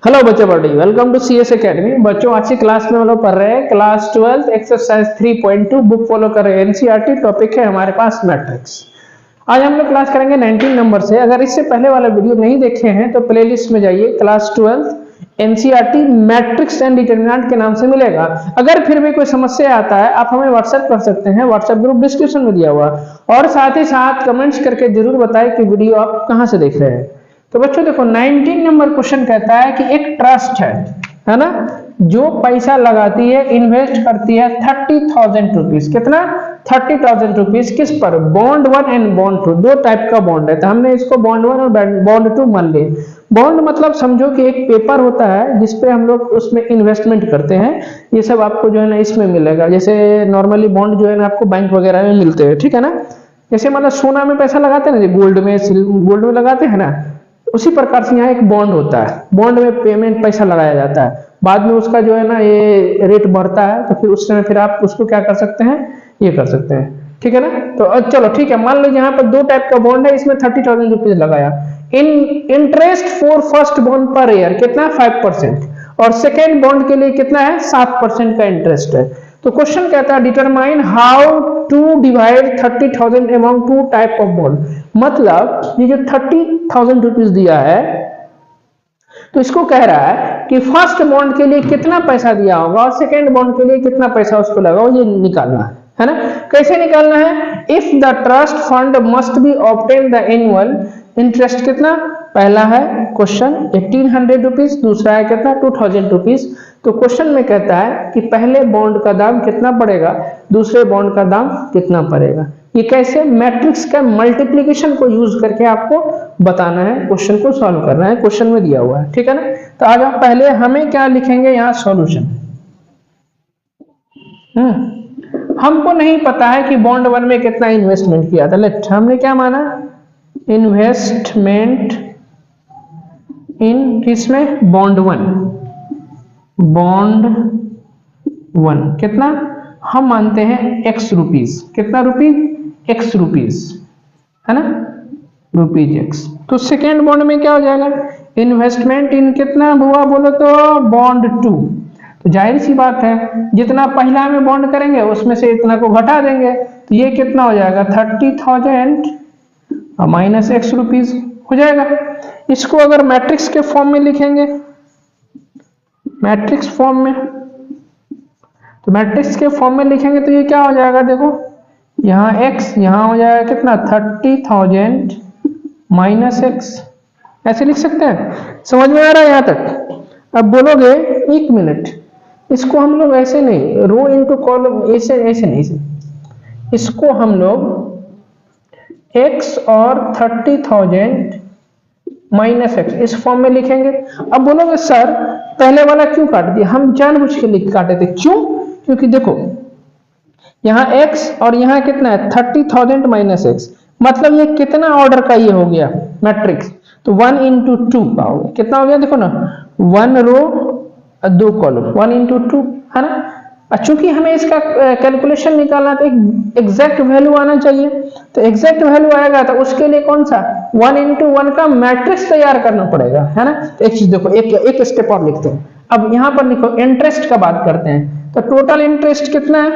Hello बच्चों बड़ी welcome to CS academy. बच्चों आज की क्लास में हम लोग पढ़ रहे हैं क्लास 12 एक्सरसाइज 3.2 बुक फॉलो कर रहे हैं। एनसीईआरटी टॉपिक है हमारे पास मैट्रिक्स। आज हम लोग क्लास करेंगे 19 नंबर से। अगर इससे पहले वाला वीडियो नहीं देखे हैं तो प्लेलिस्ट में जाइए, class 12 NCERT matrix and determinant के नाम से मिलेगा। अगर फिर भी कोई समस्या आता है आप हमें व्हाट्सएप कर सकते हैं, व्हाट्सएप ग्रुप डिस्क्रिप्शन में दिया हुआ, और साथ ही साथ कमेंट्स करके जरूर बताएं कि वीडियो आप कहां से देख रहे हैं। तो बच्चों देखो 19 नंबर क्वेश्चन कहता है कि एक ट्रस्ट है ना, जो पैसा लगाती है, इन्वेस्ट करती है 30,000 रुपीज। कितना? 30,000 रुपीज। किस पर? बॉन्ड 1 एंड बॉन्ड 2, दो टाइप का बॉन्ड है। तो हमने इसको बॉन्ड 1 और बॉन्ड 2 मान लिए। बॉन्ड मतलब समझो कि एक पेपर होता है जिसपे हम लोग उसमें इन्वेस्टमेंट करते हैं। ये सब आपको जो है ना इसमें मिलेगा। जैसे नॉर्मली बॉन्ड जो है ना आपको बैंक वगैरह में मिलते हैं, ठीक है ना। जैसे मतलब सोना में पैसा लगाते हैं ना, गोल्ड में लगाते हैं ना, उसी प्रकार से यहाँ एक बॉन्ड होता है। बॉन्ड में पेमेंट पैसा लगाया जाता है, बाद में उसका जो है ना ये रेट बढ़ता है, तो फिर उस समय फिर आप उसको क्या कर सकते हैं, ये कर सकते हैं, ठीक है ना। तो चलो ठीक है, मान लो यहाँ पर दो टाइप का बॉन्ड है, इसमें 30,000 रुपीज लगाया। Interest for first bond per year कितना? 5%, और सेकेंड बॉन्ड के लिए कितना है? 7% का इंटरेस्ट है। तो क्वेश्चन कहता है determine how to divide 30,000 among two type of bond. मतलब ये जो 30,000 रुपीज दिया है, तो इसको कह रहा है कि फर्स्ट बॉन्ड के लिए कितना पैसा दिया होगा और सेकेंड बॉन्ड के लिए कितना पैसा उसको लगा, ये निकालना है ना। कैसे निकालना है? If the trust fund must be obtain the annual interest. कितना? पहला है क्वेश्चन 1800 रुपीज, दूसरा है कितना? 2000 रुपीज। तो क्वेश्चन में कहता है कि पहले बॉन्ड का दाम कितना पड़ेगा, दूसरे बॉन्ड का दाम कितना पड़ेगा। ये कैसे? मैट्रिक्स का मल्टीप्लिकेशन को यूज करके आपको बताना है, क्वेश्चन को सॉल्व करना है। क्वेश्चन में दिया हुआ है, ठीक है ना। तो आज हम पहले हमें क्या लिखेंगे यहाँ? सॉल्यूशन। हमको नहीं पता है कि बॉन्ड 1 में कितना इन्वेस्टमेंट किया था। लेट, हमने क्या माना? इन्वेस्टमेंट इन किसमें? बॉन्ड 1। बॉन्ड 1 कितना? हम मानते हैं x रुपीज। कितना रुपीज? x रुपीज, है ना, रुपीज x। तो सेकेंड बॉन्ड में क्या हो जाएगा? इन्वेस्टमेंट इन कितना हुआ बोलो तो? बॉन्ड 2। तो जाहिर सी बात है जितना पहला में बॉन्ड करेंगे उसमें से इतना को घटा देंगे, तो ये कितना हो जाएगा? 30,000 माइनस x रुपीज हो जाएगा। इसको अगर मैट्रिक्स के फॉर्म में लिखेंगे, मैट्रिक्स फॉर्म में, तो मैट्रिक्स के फॉर्म में लिखेंगे तो ये क्या हो जाएगा? देखो यहाँ x, यहाँ हो जाएगा कितना? 30,000 माइनस x। ऐसे लिख सकते हैं। समझ में आ रहा है यहाँ तक? अब बोलोगे एक मिनट, इसको हम लोग ऐसे नहीं, रो इनटू कॉलम, ऐसे नहीं, इसको हम लोग x और 30,000 माइनस x इस फॉर्म में लिखेंगे। अब बोलोगे सर पहले वाला क्यों काट दिया? हम जानबूझ के लिख काटे थे। क्यों? क्योंकि देखो यहाँ x और यहाँ कितना है? 30,000 माइनस x, मतलब ये कितना ऑर्डर का ये हो गया मैट्रिक्स? तो 1 इंटू 2 का हो गया। कितना हो गया? देखो ना, 1 रो 2 कॉलम, 1 इंटू 2, है ना। चूंकि हमें इसका कैलकुलेशन निकालना तो एक एग्जैक्ट वैल्यू आना चाहिए। तो एग्जैक्ट वैल्यू आएगा तो उसके लिए कौन सा? 1 इंटू 1 का मैट्रिक्स तैयार करना पड़ेगा, है ना। तो एक चीज देखो, एक स्टेप और लिखते हैं। अब यहां पर लिखो इंटरेस्ट का बात करते हैं। तो टोटल इंटरेस्ट कितना है?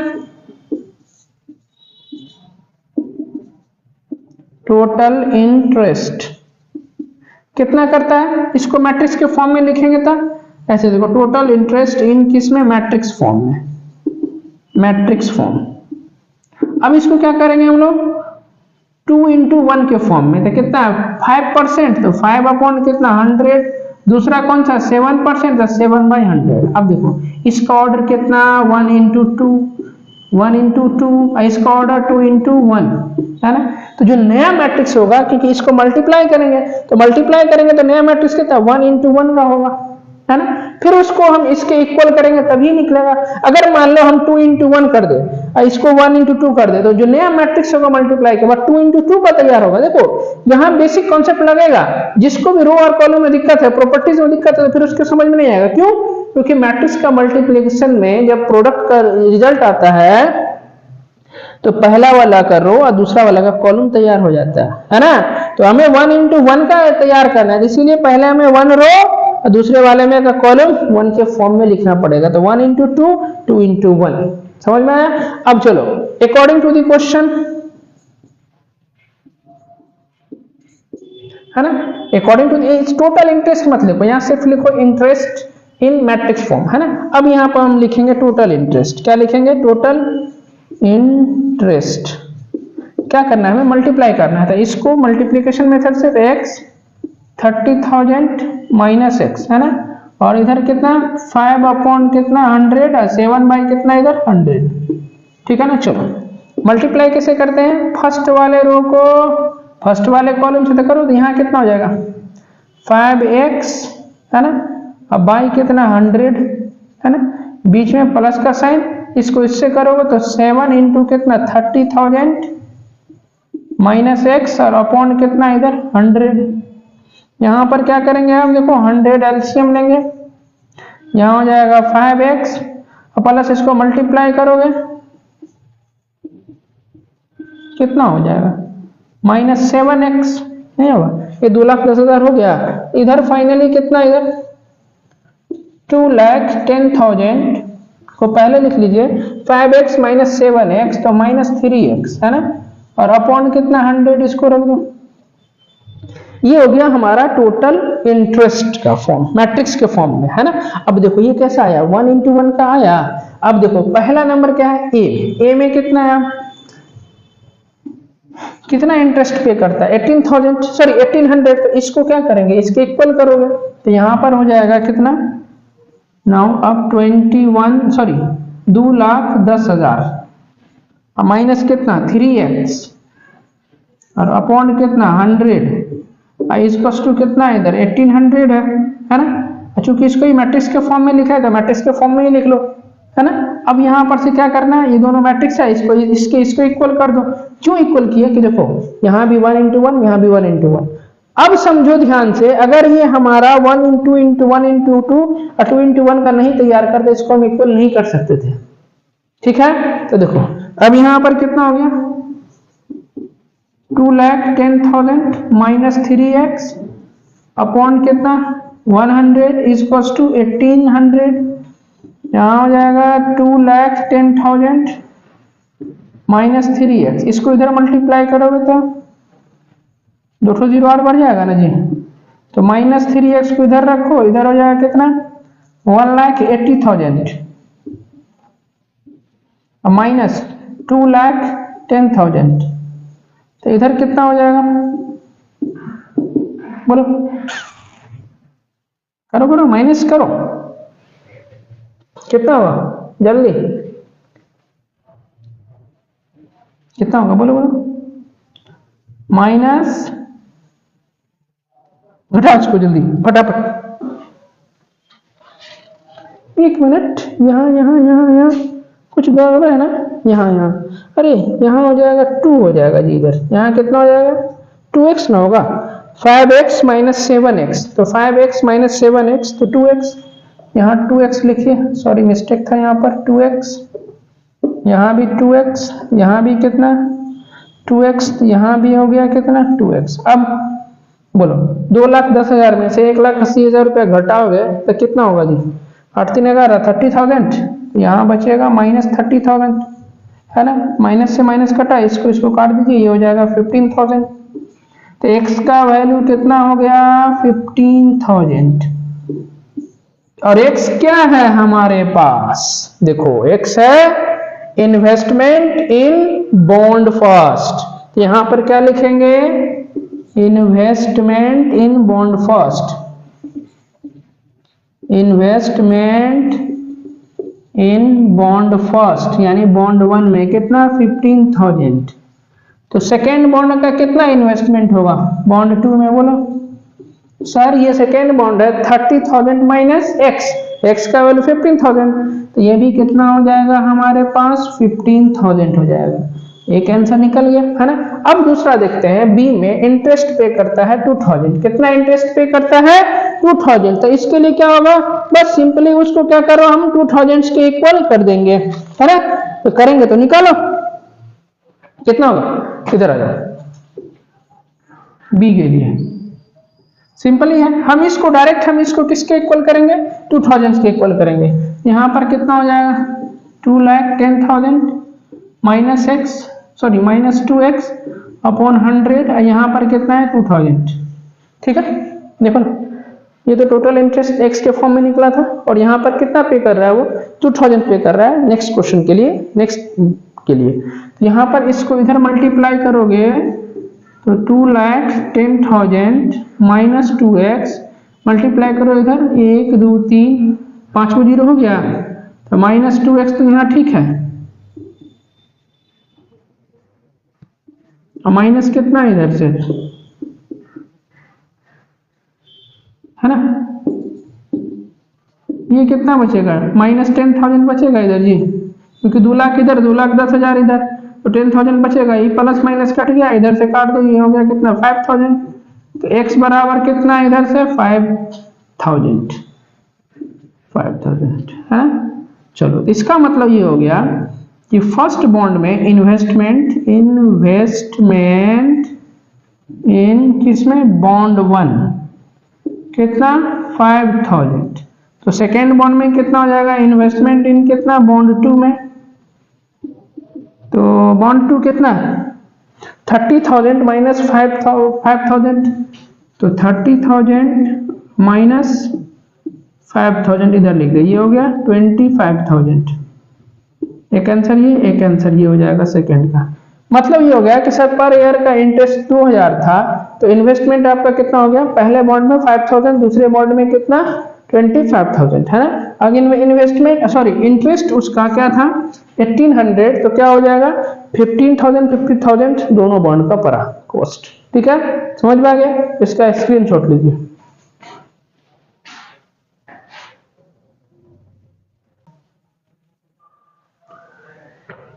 टोटल इंटरेस्ट कितना करता है? इसको मैट्रिक्स के फॉर्म में लिखेंगे तो ऐसे देखो, टोटल इंटरेस्ट इन किसमें? मैट्रिक्स फॉर्म में, मैट्रिक्स फॉर्म। अब इसको क्या करेंगे हम लोग? 2 इंटू 1 के फॉर्म में। तो कितना? 5%, तो 5 अपॉन कितना? 100। दूसरा कौन सा? 7%, तो 7/100। अब देखो इसका ऑर्डर कितना? 1 इंटू 2, 1 इंटू 2, इसका ऑर्डर 2 इंटू 1, है ना। तो जो नया मैट्रिक्स होगा, क्योंकि इसको मल्टीप्लाई करेंगे, तो मल्टीप्लाई करेंगे तो नया मैट्रिक्स कितना? 1 इंटू 1 का होगा, है ना। फिर उसको हम इसके इक्वल करेंगे तभी निकलेगा। अगर मान लो हम 2 इंटू 1 कर दे और इसको 1 इंटू 2 कर दे, तो जो नया मैट्रिक्स होगा मल्टीप्लाई के बाद 2 इंटू 2 का तैयार होगा। देखो यहाँ बेसिक कॉन्सेप्ट लगेगा। जिसको भी रो और कॉलम में दिक्कत है, प्रॉपर्टीज में दिक्कत है, तो फिर उसके समझ में नहीं आएगा। क्यों? क्योंकि मैट्रिक्स का मल्टीप्लिकेशन में जब प्रोडक्ट का रिजल्ट आता है तो पहला वाला का रो और दूसरा वाला का कॉलम तैयार हो जाता है ना। तो हमें 1 इंटू 1 का तैयार करना है, इसीलिए पहले हमें 1 रो और दूसरे वाले में का कॉलम 1 के फॉर्म में लिखना पड़ेगा, तो 1 इंटू 2, 2 इंटू 1। समझ में आया? अब चलो अकॉर्डिंग टू द क्वेश्चन, है ना, अकॉर्डिंग टू टोटल इंटरेस्ट मत लिखो, यहां सिर्फ लिखो इंटरेस्ट इन मैट्रिक्स फॉर्म, है ना। अब यहां पर हम लिखेंगे टोटल इंटरेस्ट। क्या लिखेंगे? Total interest. क्या करना है? हमें मल्टीप्लाई करना है, तो इसको मल्टीप्लीकेशन मेथड से x 30,000 माइनस x, है ना, और इधर कितना 5 अपॉन कितना 100 और 7 बाई कितना इधर 100। ठीक है ना। चलो मल्टीप्लाई कैसे करते हैं? फर्स्ट वाले रो को फर्स्ट वाले कॉलम से तो करो, तो यहाँ कितना हो जाएगा 5x, है ना, अब बाई कितना 100, है ना, बीच में प्लस का साइन, इसको इससे करोगे तो 7 इंटू कितना 30,000 माइनस x और अपॉन कितना इधर 100। यहां पर क्या करेंगे हम? देखो 100 एलसीएम लेंगे, यहां हो जाएगा 5x और प्लस इसको मल्टीप्लाई करोगे कितना हो जाएगा माइनस 7x, नहीं होगा, ये 2,10,000 हो गया। इधर फाइनली कितना इधर 2,10,000 को पहले लिख लीजिए, 5x माइनस 7x तो माइनस 3x, है ना, और अपॉन कितना 100 इसको रख दो। ये हो गया हमारा टोटल इंटरेस्ट का फॉर्म मैट्रिक्स के फॉर्म में, है ना। अब देखो ये कैसा आया 1 इंटू 1 का आया। अब देखो पहला नंबर क्या है ए में कितना आया, कितना इंटरेस्ट पे करता है 18,000 सॉरी 1800, तो इसको क्या करेंगे इसके इक्वल करोगे, तो यहां पर हो जाएगा कितना नाउ अब 2,10,000 माइनस कितना 3x और अपॉन कितना 100 इक्वल्स टू कितना इधर 1800 है ना। चूंकि इसको ही मैट्रिक्स के फॉर्म में लिखा है तो मैट्रिक्स के फॉर्म में ही लिख लो, है ना। अब यहां पर से क्या करना है, ये दोनों मैट्रिक्स है, इसको इक्वल कर दो। क्यों इक्वल किया कि देखो यहां भी 1 इंटू 1, यहां भी 1 इंटू 1। अब समझो ध्यान से, अगर ये हमारा 1 इंटू 1 इंटू 2 और 2 इंटू 1 का नहीं तैयार करते, इसको हम इक्वल नहीं कर सकते थे। ठीक है, तो देखो अब यहां पर कितना हो गया 2,10,000 माइनस 3x अपॉन कितना 100 इक्वल्स टू 1800। यहां हो जाएगा 2,10,000 माइनस 3x, इसको इधर मल्टीप्लाई करोगे तो 2 जीरो और बढ़ जाएगा ना जी, तो माइनस 3x को इधर रखो, इधर हो जाएगा कितना 1,80,000 माइनस 2,10,000, तो इधर कितना हो जाएगा बोलो, करो करो माइनस करो, कितना होगा जल्दी, कितना होगा बोलो बोलो, माइनस घटा इसको जल्दी फटाफट, 1 मिनट, यहाँ यहाँ यहाँ यहाँ कुछ गड़बड़ है ना, यहाँ यहाँ, अरे यहाँ हो जाएगा 2 हो जाएगा जी, इधर यहाँ कितना हो जाएगा 2x ना होगा, 5x माइनस 7x, तो 5x माइनस 7x तो 2x, यहाँ 2x लिखिए, सॉरी मिस्टेक था यहाँ पर 2x, यहाँ भी 2x, यहाँ भी कितना 2x, यहाँ भी हो गया कितना 2x। अब बोलो 2,10,000 में से 1,80,000 रुपया घटाओगे तो कितना होगा जी, 8 3 11 30,000, यहाँ बचेगा माइनस 30,000, है ना, माइनस से माइनस कटा, इसको काट दीजिए, ये हो जाएगा 15,000, तो x का वैल्यू कितना हो गया 15,000। और x क्या है हमारे पास, देखो x है इन्वेस्टमेंट इन बॉन्ड फर्स्ट, तो यहां पर क्या लिखेंगे investment in bond first, investment in bond first यानी बॉन्ड 1 में कितना 15,000, तो सेकेंड बॉन्ड का कितना इन्वेस्टमेंट होगा बॉन्ड 2 में, बोलो सर ये सेकेंड बॉन्ड है 30,000 माइनस x का वैल्यू 15,000, तो ये भी कितना हो जाएगा हमारे पास 15,000 हो जाएगा, एक आंसर निकल गया, है ना। अब दूसरा देखते हैं, बी में इंटरेस्ट पे करता है 2,000, कितना इंटरेस्ट पे करता है 2,000, तो इसके लिए क्या होगा, बस सिंपली उसको क्या करो हम 2,000 के इक्वल कर देंगे, है ना, तो करेंगे तो निकालो कितना होगा, इधर आ जाओ बी के लिए सिंपल ही है। हम इसको डायरेक्ट हम इसको किसके इक्वल करेंगे, 2000 के इक्वल करेंगे। यहाँ पर कितना हो जाएगा, 2,10,000 minus x sorry minus 2x upon 100, यहाँ पर कितना है 2000। ठीक है, देखो ये तो टोटल इंटरेस्ट x के फॉर्म में निकला था, और यहाँ पर कितना पे कर रहा है वो 2000 पे कर रहा है नेक्स्ट क्वेश्चन के लिए, नेक्स्ट के लिए। तो यहाँ पर इसको इधर मल्टीप्लाई करोगे तो 2,10,000 माइनस 2x मल्टीप्लाई करो इधर 1 2 3 5 को 0 हो गया, तो माइनस 2x तो यहाँ ठीक है, और माइनस कितना है इधर से, है ना, ये कितना बचेगा माइनस 10,000 बचेगा इधर जी, क्योंकि 2 लाख इधर 2,10,000 इधर, तो 10,000 बचेगा, ये प्लस माइनस कट गया, इधर से काट दो, ये हो गया कितना 5,000, तो x बराबर कितना है इधर से 5,000 है। चलो इसका मतलब ये हो गया कि फर्स्ट बॉन्ड में इन्वेस्टमेंट इन किसमें बॉन्ड 1 कितना 5,000, तो सेकेंड बॉन्ड में कितना हो जाएगा इन्वेस्टमेंट इन कितना बॉन्ड 2 में, तो बॉन्ड 2 कितना 30,000 माइनस 5,000, तो 30,000 माइनस 5,000 इधर लिख दे, ये हो गया 25,000। एक आंसर ये, एक आंसर ये हो जाएगा सेकंड का। मतलब ये हो गया कि सर पर ईयर का इंटरेस्ट 2000 था, तो इन्वेस्टमेंट आपका कितना हो गया, पहले बॉन्ड में 5,000, दूसरे बॉन्ड में कितना 25,000, है ना। अगर इन्वेस्टमेंट सॉरी इंटरेस्ट उसका क्या था 1800, तो क्या हो जाएगा 15,000 50,000 दोनों बॉन्ड का पड़ा कॉस्ट। ठीक है, समझ में आ गया, इसका स्क्रीनशॉट लीजिए।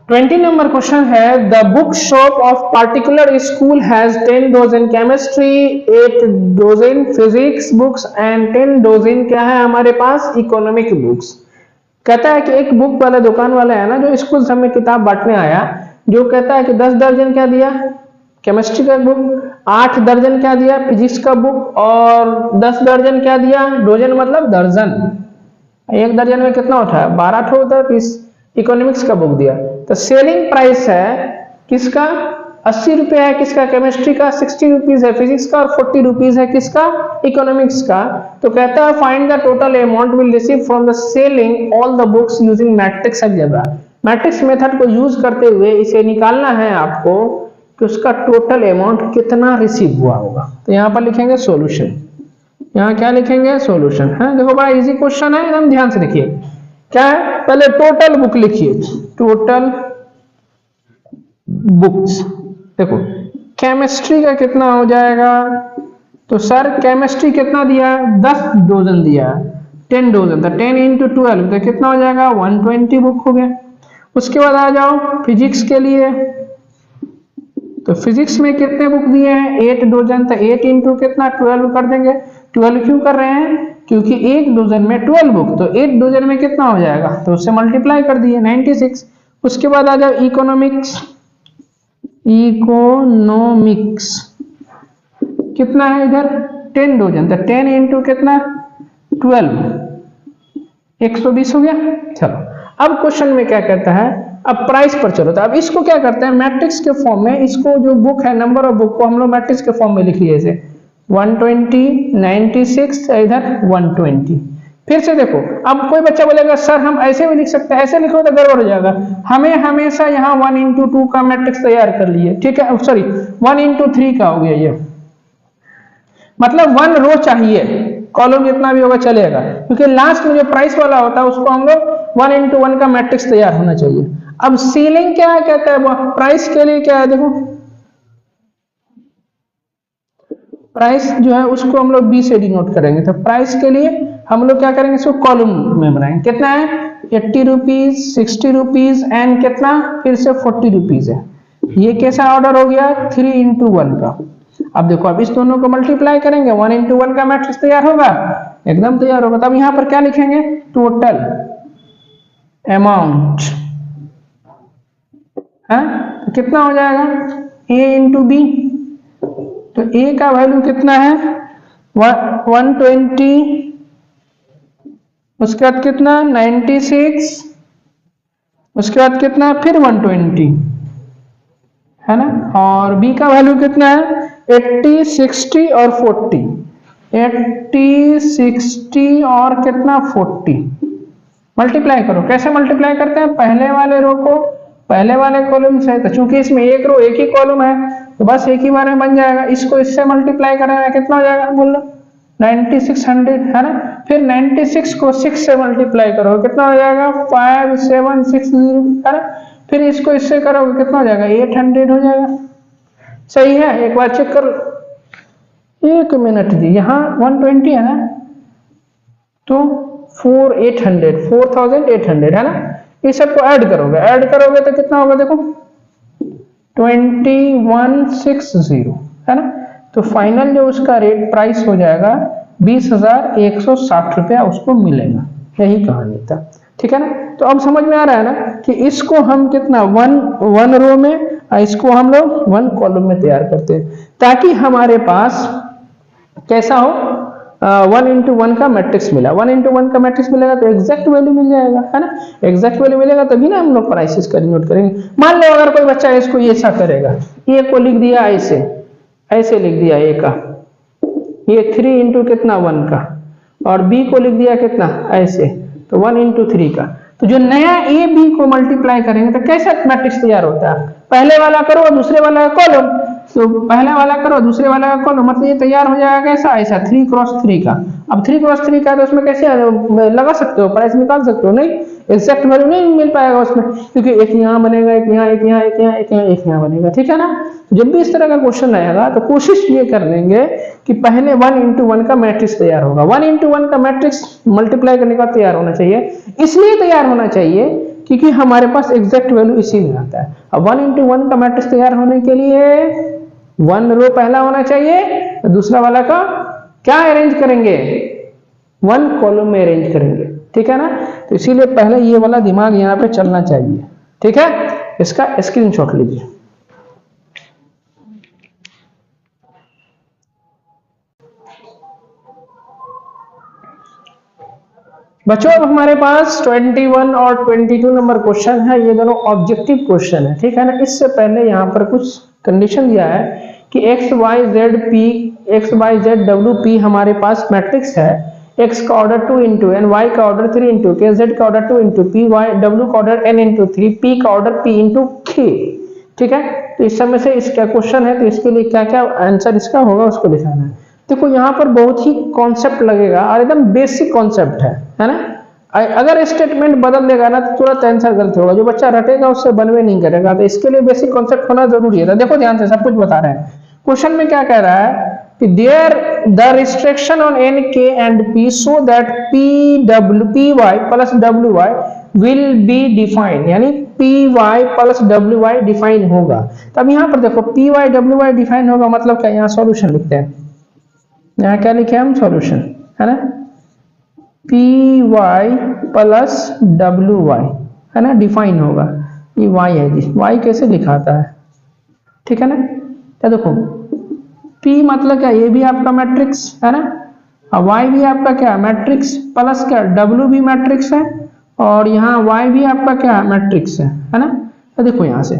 ट्वेंटी नंबर क्वेश्चन है, the book shop of particular school has 10 dozen chemistry, 8 dozen physics books and 10 dozen क्या है हमारे पास इकोनॉमिक बुक्स। कहता है कि एक बुक वाला दुकान वाला है ना जो स्कूल सब में किताब बांटने आया, जो कहता है कि 10 दर्जन क्या दिया केमिस्ट्री का बुक, 8 दर्जन क्या दिया फिजिक्स का बुक, और 10 दर्जन क्या दिया, डोजन मतलब दर्जन, एक दर्जन में कितना होता है 12 ठो होता है पीस, इकोनॉमिक्स का बुक दिया। तो सेलिंग प्राइस है किसका 80 रुपये है, किसका केमिस्ट्री का 60 रुपीज है, फिजिक्स का और 40 रुपीज है किसका इकोनॉमिक्स का। तो कहता है find the total amount will receive from the selling all the books using matrix algebra. Matrix method को यूज करते हुए इसे निकालना है आपको कि उसका टोटल अमाउंट कितना रिसीव हुआ होगा। तो यहाँ पर लिखेंगे सोल्यूशन, यहाँ क्या लिखेंगे सोल्यूशन है। देखो बड़ा इजी क्वेश्चन है, एकदम ध्यान से देखिए क्या है, पहले टोटल बुक लिखिए, टोटल बुक्स। देखो केमिस्ट्री का कितना हो जाएगा, तो सर केमिस्ट्री कितना दिया 10 डोजन दिया, 10 डोजन, तो 10 इंटू 12 तो कितना हो जाएगा 120 बुक हो गया। उसके बाद आ जाओ फिजिक्स के लिए, तो फिजिक्स में कितने बुक दिए हैं 8 डोजन, तो 8 इंटू कितना 12 कर देंगे। 12 क्यों कर रहे हैं, क्योंकि एक डोजन में 12 बुक, तो 8 डोजन में कितना हो जाएगा, तो उससे मल्टीप्लाई कर दिए 96। उसके बाद आ जाओ इकोनॉमिक्स, इकोनॉमिक्स कितना है इधर 10 डोजन, तो 10 इंटू कितना 12 120 हो गया। चलो अब क्वेश्चन में क्या कहता है, अब प्राइस पर चलो, तो अब इसको क्या करते हैं मैट्रिक्स के फॉर्म में, इसको जो बुक है नंबर ऑफ बुक को हम लोग मैट्रिक्स के फॉर्म में लिख लिए जैसे 120 96 इधर 120। फिर से देखो, अब कोई बच्चा बोलेगा सर हम ऐसे भी लिख सकते हैं, ऐसे लिखो तो गड़बड़ हो जाएगा, हमें हमेशा यहाँ 1 इंटू 2 का मैट्रिक्स तैयार कर लिए, ठीक है, सॉरी 1 इंटू 3 का हो गया ये, मतलब 1 रो चाहिए, कॉलम जितना भी होगा चलेगा, क्योंकि लास्ट में जो प्राइस वाला होता है उसको हम लोग 1 इंटू 1 का मैट्रिक्स तैयार होना चाहिए। अब सीलिंग क्या है कहता है, प्राइस के लिए क्या है, देखो प्राइस जो है उसको हम लोग बी से डिनोट करेंगे, तो प्राइस के लिए हम लोग क्या करेंगे, इसको कॉलम में बनाएंगे, कितना है 80 रुपीज 60 रुपीज एंड कितना फिर से 40 रुपीज है। ये कैसा ऑर्डर हो गया 3 इंटू 1 का। अब देखो अब इस दोनों को मल्टीप्लाई करेंगे 1 इंटू 1 का मैट्रिक्स तैयार होगा, एकदम तैयार होगा। तब यहाँ पर क्या लिखेंगे टोटल अमाउंट है, तो कितना हो जाएगा a इंटू बी, तो a का वैल्यू कितना है 120, उसके बाद कितना 96, उसके बाद कितना फिर 120 है ना। और b का वैल्यू कितना है 80, 60 और 40, 80, 60 और कितना 40। मल्टीप्लाई करो, कैसे मल्टीप्लाई करते हैं, पहले वाले रो को पहले वाले कॉलम से, तो चूंकि इसमें एक रो एक ही कॉलम है तो बस एक ही बार में बन जाएगा। इसको इससे मल्टीप्लाई करेंगे कितना हो जाएगा बोल लो 9600 है ना। फिर 96 को 6 से मल्टीप्लाई करो कितना हो जाएगा 5760 है ना। फिर इसको इससे करोगे कितना हो जाएगा 800 हो जाएगा। सही है, एक बार चेक कर, एक मिनट जी, यहाँ 120 है ना तो 4800 है ना। इस सबको ऐड करोगे तो कितना होगा देखो 2160 है ना। तो फाइनल जो उसका रेट प्राइस हो जाएगा 20,160 रुपया उसको मिलेगा। यही कहानी था, ठीक है ना। तो अब समझ में आ रहा है ना कि इसको हम कितना वन रो में और इसको हम लोग 1 कॉलम में तैयार करते हैं ताकि हमारे पास कैसा हो 1 into 1 का मैट्रिक्स मिला। 1 into 1 का मैट्रिक्स मिलेगा तो एग्जैक्ट वैल्यू मिल जाएगा है ना। एग्जैक्ट वैल्यू मिलेगा तभी ना हम लोग प्राइसेस का नोट करेंगे। मान लो अगर कोई बच्चा इसको ये ऐसा करेगा, ए को लिख दिया ऐसे लिख दिया ए का, ये 3 into कितना 1 का, और बी को लिख दिया कितना ऐसे, तो 1 into 3 का। तो जो नया ए बी को मल्टीप्लाई करेंगे तो कैसा मैट्रिक्स तैयार होता है, पहले वाला करो और दूसरे वाला कॉलम, तो पहला वाला करो दूसरे वाला का कॉलम, मतलब ये तैयार हो जाएगा कैसा ऐसा 3 क्रॉस 3 का। अब 3 क्रॉस 3 का तो उसमें कैसे लगा सकते हो, प्राइस निकाल सकते हो, नहीं एग्जैक्ट वैल्यू नहीं मिल पाएगा उसमें, क्योंकि एक यहाँ बनेगा, एक यहाँ, एक यहाँ, एक यहाँ, एक यहाँ, एक यहाँ बनेगा, ठीक है ना। तो जब भी इस तरह का क्वेश्चन आएगा तो कोशिश ये कर लेंगे कि पहले 1 into 1 का मैट्रिक्स तैयार होगा। 1 into 1 का मैट्रिक्स मल्टीप्लाई करने का तैयार होना चाहिए, इसलिए तैयार होना चाहिए क्योंकि हमारे पास एग्जैक्ट वैल्यू इसी में आता है। अब 1 into 1 का मैट्रिक्स तैयार होने के लिए 1 रो पहला होना चाहिए, दूसरा वाला का क्या अरेंज करेंगे 1 कॉलम में अरेंज करेंगे, ठीक है ना। तो इसीलिए पहले ये वाला दिमाग यहाँ पे चलना चाहिए, ठीक है। इसका स्क्रीनशॉट लीजिए। बच्चों अब हमारे पास 21 और 22 नंबर क्वेश्चन है, ये दोनों ऑब्जेक्टिव क्वेश्चन है, ठीक है ना। इससे पहले यहाँ पर कुछ कंडीशन दिया है कि x y z w p हमारे पास मैट्रिक्स है, x का ऑर्डर 2 into n, y का ऑर्डर 3 into k, z का order 2 into p, y w का ऑर्डर n into 3, p का ऑर्डर p into k, ठीक है। तो इस समय से इसका क्वेश्चन है तो इसके लिए क्या क्या आंसर इसका होगा उसको दिखाना है। देखो यहाँ पर बहुत ही कॉन्सेप्ट लगेगा और एकदम बेसिक कॉन्सेप्ट है ना। अगर स्टेटमेंट बदल देगा ना तो तुरंत आंसर गलत होगा, जो बच्चा रटेगा उससे बनवे नहीं करेगा। तो इसके लिए बेसिक कॉन्सेप्ट होना जरूरी है। तो देखो ध्यान से सब कुछ बता रहे हैं। क्वेश्चन में क्या कह रहा है कि there the restriction on N K and P so that P Y plus W Y will be defined, यानी P Y plus W Y define होगा। तो अब यहाँ पर देखो P Y W Y define होगा मतलब क्या, यहाँ सॉल्यूशन लिखते हैं, यहाँ क्या लिखे हम सॉल्यूशन है ना, P Y plus W Y है ना डिफाइन होगा। ये वाई है जी, वाई कैसे लिखाता है, ठीक है ना। क्या देखो पी मतलब क्या, ये भी आपका मैट्रिक्स है ना, और वाई भी आपका क्या मैट्रिक्स, प्लस क्या डब्ल्यू भी मैट्रिक्स है, और यहाँ वाई भी आपका क्या मैट्रिक्स है ना। तो देखो यहाँ से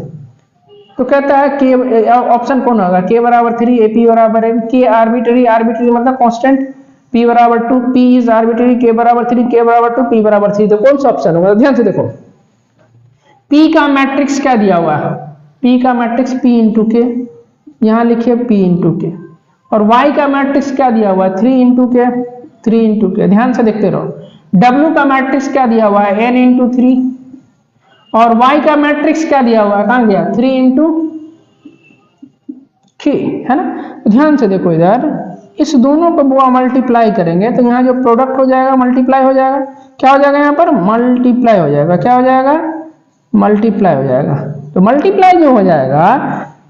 तो कहता है के ऑप्शन कौन होगा, के बराबर 3, ए पी बराबर एन, के आर्बिट्ररी मतलब कांस्टेंट, पी बराबर 2, पी इज आर्बिट्ररी, के बराबर 3, के बराबर 2, पी बराबर 3। तो कौन सा ऑप्शन होगा, ध्यान से देखो पी का मैट्रिक्स क्या दिया हुआ है, पी का मैट्रिक्स पी इंटू के, यहाँ लिखिए पी इंटू के, और वाई का मैट्रिक्स क्या दिया हुआ है 3 इंटू के, 3 इंटू के, ध्यान से देखते रहो। डब्ल्यू का मैट्रिक्स क्या दिया हुआ है एन इंटू 3, और y का मैट्रिक्स क्या दिया हुआ है, कहां गया 3 इंटू के है ना। ध्यान से देखो इधर इस दोनों को वो मल्टीप्लाई करेंगे तो यहाँ जो प्रोडक्ट हो जाएगा मल्टीप्लाई हो जाएगा, क्या हो जाएगा यहाँ पर मल्टीप्लाई हो जाएगा, क्या हो जाएगा मल्टीप्लाई हो जाएगा। तो मल्टीप्लाई जो हो जाएगा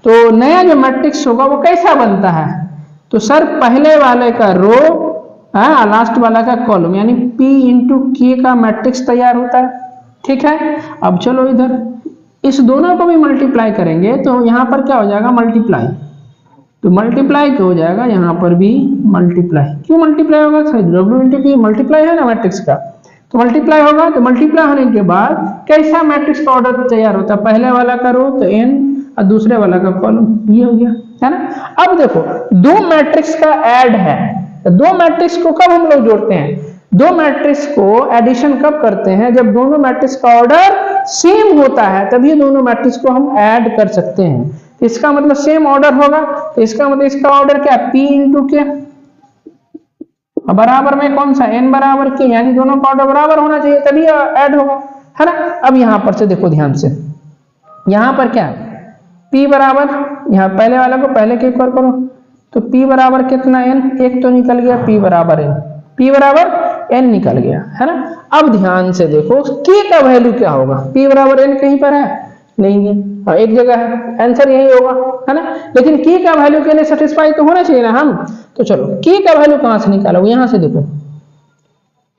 तो नया जो मैट्रिक्स होगा वो कैसा बनता है, तो सर पहले वाले का रो लास्ट वाला का कॉलम, यानी p इंटू के का मैट्रिक्स तैयार होता है, ठीक है। अब चलो इधर इस दोनों को भी मल्टीप्लाई करेंगे तो यहाँ पर क्या हो जाएगा मल्टीप्लाई, तो मल्टीप्लाई तो हो जाएगा, यहाँ पर भी मल्टीप्लाई। क्यों मल्टीप्लाई होगा? W इंटू P मल्टीप्लाई है ना मैट्रिक्स का, तो मल्टीप्लाई होगा। तो मल्टीप्लाई होने के बाद कैसा मैट्रिक्स का ऑर्डर तैयार होता है? पहले वाला का रो तो n और दूसरे वाला का कॉलम, ये हो गया है ना। अब देखो दो मैट्रिक्स का ऐड है, तो दो मैट्रिक्स को कब हम लोग जोड़ते हैं? दो मैट्रिक्स को एडिशन कब करते हैं? जब दोनों मैट्रिक्स का ऑर्डर सेम होता है, तभी दोनों मैट्रिक्स को हम ऐड कर सकते हैं। तो इसका मतलब सेम ऑर्डर होगा, तो इसका मतलब इसका ऑर्डर क्या? P इंटू के बराबर में कौन सा? n बराबर के, यानी दोनों का ऑर्डर बराबर होना चाहिए तभी ऐड होगा, है ना। अब यहां पर से देखो ध्यान से, यहां पर क्या P बराबर, यहां पहले वाला को पहले के इक्वल करो, तो P बराबर कितना? n, एक तो निकल गया, P बराबर n, P बराबर n निकल गया, है ना। अब ध्यान से देखो k का वैल्यू क्या होगा? P बराबर n कहीं पर है? नहीं है, और एक जगह है, आंसर यही होगा, है ना। लेकिन k का वैल्यू के लिए सेटिस्फाई तो होना चाहिए ना हम, तो चलो k का वैल्यू कहां से निकालोगे? यहां से देखो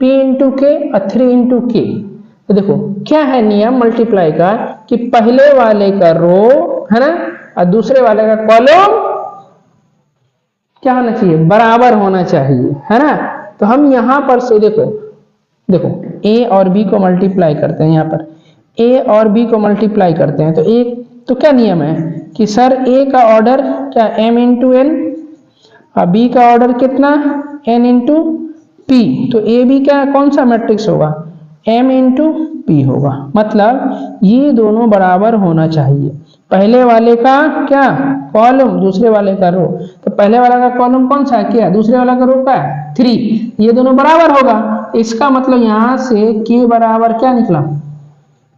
p इंटू के और 3 इंटू के। तो देखो क्या है नियम मल्टीप्लाई का, कि पहले वाले का रो, है ना, और दूसरे वाले का कॉलम क्या होना चाहिए? बराबर होना चाहिए, है ना। तो हम यहां पर से देखो a और b को मल्टीप्लाई करते हैं, यहाँ पर a और b को मल्टीप्लाई करते हैं, तो क्या नियम है कि सर a का ऑर्डर क्या? m इंटू n, और b का ऑर्डर कितना? n into p। तो a b क्या कौन सा मैट्रिक्स होगा? m इंटू p होगा। मतलब ये दोनों बराबर होना चाहिए, पहले वाले का क्या? कॉलम, दूसरे वाले का रो। तो पहले वाला का कॉलम कौन सा है? क्या? दूसरे वाला का रो का है 3, ये दोनों बराबर होगा। इसका मतलब यहां से k बराबर क्या निकला?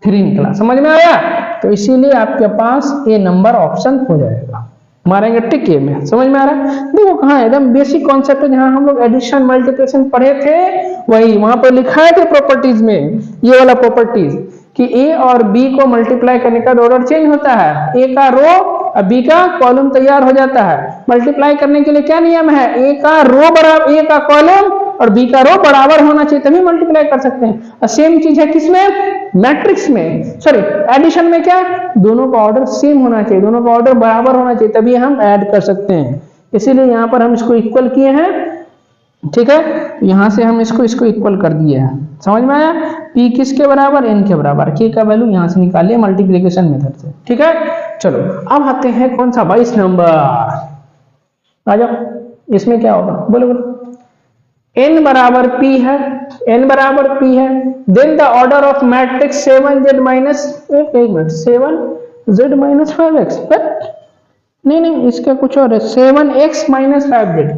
3 निकला। समझ में आया? तो इसीलिए आपके पास ए नंबर ऑप्शन हो जाएगा, मारेंगे टिक ए में। समझ में आ रहा है? देखो कहाँ एकदम बेसिक कॉन्सेप्ट है, जहां हम लोग एडिशन मल्टीप्लिकेशन पढ़े थे वही वहां पर लिखा थे प्रॉपर्टीज में, ये वाला प्रॉपर्टीज कि ए और बी को मल्टीप्लाई करने का ऑर्डर चेंज होता है, ए का रो और बी का कॉलम तैयार हो जाता है। मल्टीप्लाई करने के लिए क्या नियम है? ए का रो बराबर, ए का कॉलम और बी का रो बराबर होना चाहिए, तभी मल्टीप्लाई कर सकते हैं। और सेम चीज है किसमें? मैट्रिक्स में, सॉरी एडिशन में क्या? दोनों का ऑर्डर सेम होना चाहिए, दोनों का ऑर्डर बराबर होना चाहिए, तभी हम ऐड कर सकते हैं। इसीलिए यहां पर हम इसको इक्वल किए हैं, ठीक है। यहां से हम इसको इक्वल कर दिए हैं। समझ में आया? P किसके बराबर? n के बराबर। k का वैल्यू यहां से निकालिए मल्टीप्लिकेशन मेथड से, ठीक है। चलो अब आते हैं कौन सा? 22 नंबर आ जाओ। इसमें क्या होगा? बोलो बोलो। n बराबर p है, n बराबर p है, then the order of matrix 7z minus 7z minus 5x, नहीं इसका कुछ और है, 7x minus 5z,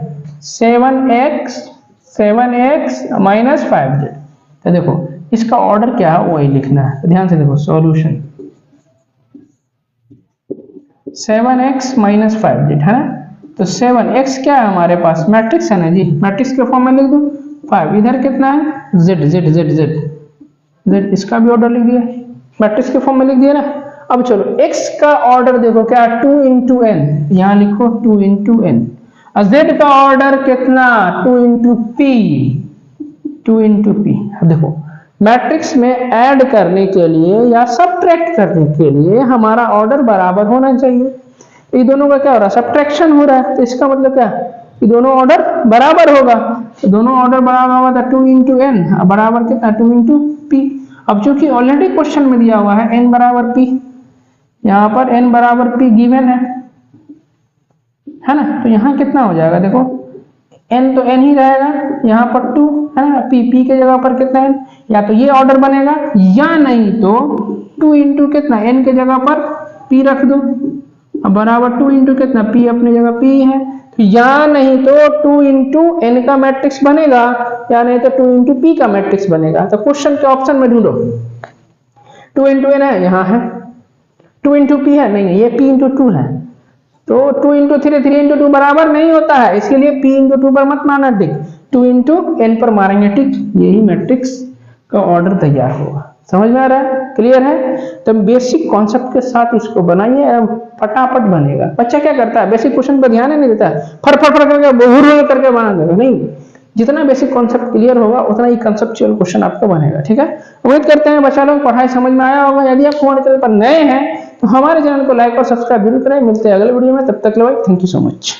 7x minus 5z। तो देखो इसका ऑर्डर क्या है वही लिखना है, ध्यान से देखो सॉल्यूशन 7x माइनस 5z, है ना। तो 7x क्या है हमारे पास? मैट्रिक्स है ना जी, मैट्रिक्स के फॉर्म में लिख दो। 5 इधर कितना है? z, इसका भी ऑर्डर लिख दिया, मैट्रिक्स के फॉर्म में लिख दिया ना। अब चलो x का ऑर्डर देखो क्या? 2 इंटू n, यहां लिखो 2 इंटू n। और z का ऑर्डर कितना? 2 इंटू p। अब देखो मैट्रिक्स में ऐड करने के लिए या सब्ट्रैक्ट करने के लिए हमारा ऑर्डर बराबर होना चाहिए। ये दोनों का क्या हो रहा है? सब्ट्रैक्शन हो रहा है, तो इसका मतलब क्या? ये दोनों ऑर्डर बराबर होगा, तो दोनों ऑर्डर बराबर होगा तो 2 इंटू n बराबर कितना? 2 इंटू p। अब चूंकि ऑलरेडी क्वेश्चन में दिया हुआ है n बराबर p, यहाँ पर n बराबर p गिवन है ना, तो यहाँ कितना हो जाएगा? देखो n तो n ही रहेगा, यहाँ पर 2 है ना, p के जगह पर कितना n, या तो ये ऑर्डर बनेगा या नहीं तो 2 इंटू कितना? n के जगह पर p रख दो, अब बराबर 2 इंटू कितना? p अपनी जगह p है, तो या नहीं तो 2 इंटू n का मैट्रिक्स बनेगा, या नहीं तो 2 इंटू p का मैट्रिक्स बनेगा। तो क्वेश्चन के ऑप्शन में ढूंढो, 2 इंटू n है, यहाँ है, 2 इंटू p है, नहीं ये p इंटू 2 है, तो 2 इंटू 3 इंटू 2 बराबर नहीं होता है, इसके लिए p इंटू 2 पर मत मारना टिक, 2 इंटू n पर मारेंगे टिक, यही मैट्रिक्स का ऑर्डर तैयार होगा। समझ में आ रहा है? क्लियर है? तो बेसिक कॉन्सेप्ट के साथ इसको बनाइए, फटाफट बनेगा। बच्चा क्या करता है? बेसिक क्वेश्चन पर ध्यान ही नहीं देता है, फर करके बहुर करके बना देगा, नहीं। जितना बेसिक कॉन्सेप्ट क्लियर होगा उतना ही कंसेप्चुअल क्वेश्चन आपको बनेगा, ठीक है। उम्मीद करते हैं बच्चा लोग पढ़ाई समझ में आया होगा। यदि आप हमारे चैनल पर नए हैं हमारे चैनल को लाइक और सब्सक्राइब जरूर करें। मिलते हैं अगले वीडियो में, तब तक के लिए थैंक यू सो मच।